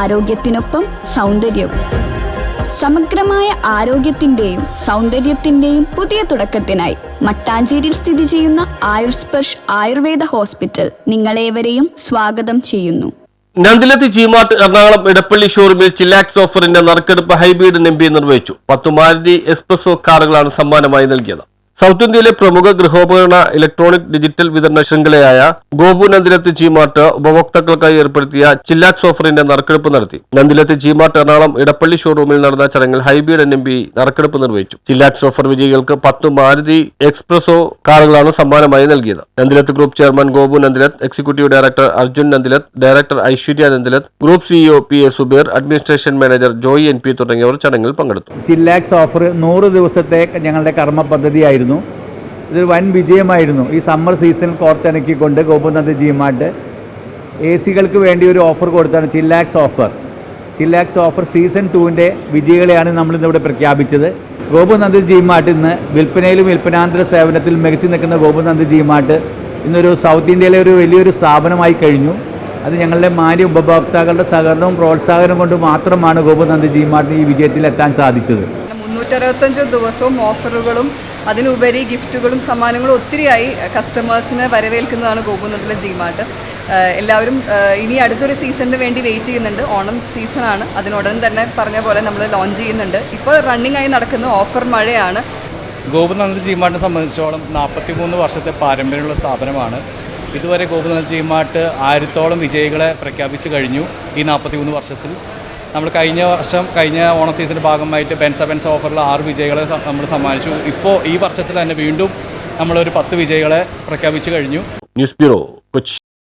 ആരോഗ്യത്തിനൊപ്പം സൗന്ദര്യവും. സമഗ്രമായ ആരോഗ്യത്തിന്റെയും സൗന്ദര്യത്തിന്റെയും പുതിയ തുടക്കത്തിനായി മട്ടാഞ്ചേരിയിൽ സ്ഥിതി ചെയ്യുന്ന ആയുർസ്പർശ് ആയുർവേദ ഹോസ്പിറ്റൽ നിങ്ങളേവരെയും സ്വാഗതം ചെയ്യുന്നു. നന്ദിലത്ത് ജിമാർട്ട് എറണാകുളം ഇടപ്പള്ളി ഷോറൂമിൽ ചില്ലാക്സ് ഓഫറിന്റെ നറുക്കെടുപ്പ് ഹൈബ്രിഡ് എംപി നിർവഹിച്ചു. 10 മാരുതി എക്സ്പ്രസോ കാറുകളാണ് സമ്മാനമായി നൽകിയത്. സൗത്ത് ഇന്ത്യയിലെ പ്രമുഖ ഗൃഹോപകരണ ഇലക്ട്രോണിക് ഡിജിറ്റൽ വിതരണ ശൃംഖലയായ ഗോപു നന്ദിലത്ത് ജിമാർട്ട് ഉപഭോക്താക്കൾക്കായി ഏർപ്പെടുത്തിയ ചില്ലാക്സ് ഓഫറിന്റെ നറുക്കെടുപ്പ് നടത്തി. നന്ദിലത്ത് ജിമാർട്ട് എറണാകുളം ഇടപ്പള്ളി ഷോറൂമിൽ നടന്ന ചടങ്ങിൽ ഹൈബ്രിഡ് എംപി നറുക്കെടുപ്പ് നിർവഹിച്ചു. ചില്ലാക്സ് ഓഫർ വിജയികൾക്ക് 10 മാരുതി എക്സ്പ്രസോ കാറുകളാണ് സമ്മാനമായി നൽകിയത്. Nandilath group chairman Gopu Nandilath, executive director Arjun Nandilath, director Aishwarya Nandilath, group CEO P A Subeer, administration manager Joy N P തുടങ്ങിയവർ ചടങ്ങിൽ പങ്കെടുത്തു. ചില്ലാക്സ് ഓഫർ 100 ദിവസത്തെ ഞങ്ങളുടെ കർമ്മ പദ്ധതിയായിരുന്നു. ഇതൊരു വൻ വിജയമായിരുന്നു. ഈ സമ്മർ സീസൺ കോർത്തിണക്കിക്കൊണ്ട് ഗോപുനന്ദ ജിമാർട്ട് എ സികൾക്ക് വേണ്ടി ഒരു ഓഫർ കൊടുത്താണ് ചില്ലാക്സ് ഓഫർ. ചില്ലാക്സ് ഓഫർ സീസൺ 2ൻ്റെ വിജയികളെയാണ് നമ്മളിന്നിവിടെ പ്രഖ്യാപിച്ചത്. ഗോപുനന്ദ ജിമാർട്ട് ഇന്ന് വിൽപ്പനയിലും വിൽപ്പനാന്തര സേവനത്തിലും മികച്ചു നിൽക്കുന്ന ഗോപുനന്ദ ജിമാർട്ട് ഇന്നൊരു സൗത്ത് ഇന്ത്യയിലെ ഒരു വലിയൊരു സ്ഥാപനമായി കഴിഞ്ഞു. അത് ഞങ്ങളുടെ മാന്യ ഉപഭോക്താക്കളുടെ സഹകരണവും പ്രോത്സാഹനവും കൊണ്ട് മാത്രമാണ് ഗോപുനന്ദ ജിമാർട്ടിന് ഈ വിജയത്തിൽ എത്താൻ സാധിച്ചത്. 365 ദിവസവും ഓഫറുകളും അതിനുപരി ഗിഫ്റ്റുകളും സമ്മാനങ്ങളും ഒത്തിരിയായി കസ്റ്റമേഴ്സിനെ വരവേൽക്കുന്നതാണ് ഗോപുനന്ദിലെ ജിമാർട്ട്. എല്ലാവരും ഇനി അടുത്തൊരു സീസണിന് വേണ്ടി വെയിറ്റ് ചെയ്യുന്നുണ്ട്. ഓണം സീസണാണ്, അതിനുടൻ തന്നെ പറഞ്ഞ പോലെ നമ്മൾ ലോഞ്ച് ചെയ്യുന്നുണ്ട്. ഇപ്പോൾ റണ്ണിംഗ് ആയി നടക്കുന്ന ഓഫർ മഴയാണ്. ഗോപുനന്ദ ജിമാർട്ടിനെ സംബന്ധിച്ചോളം 43 വർഷത്തെ പാരമ്പര്യമുള്ള സ്ഥാപനമാണ്. ഇതുവരെ ഗോപുനന്ദ ജിമാർട്ട് 1000-ഓളം വിജയികളെ പ്രഖ്യാപിച്ചു കഴിഞ്ഞു. ഈ 43 വർഷത്തിൽ നമ്മൾ കഴിഞ്ഞ ഓണം സീസണിൻ്റെ ഭാഗമായിട്ട് ബെൻസ ഓഫറിൽ 6 വിജയികളെ നമ്മൾ സമ്മാനിച്ചു. ഇപ്പോൾ ഈ വർഷത്തിൽ തന്നെ വീണ്ടും നമ്മളൊരു 10 വിജയികളെ പ്രഖ്യാപിച്ചു കഴിഞ്ഞു. News bureau, Kochi.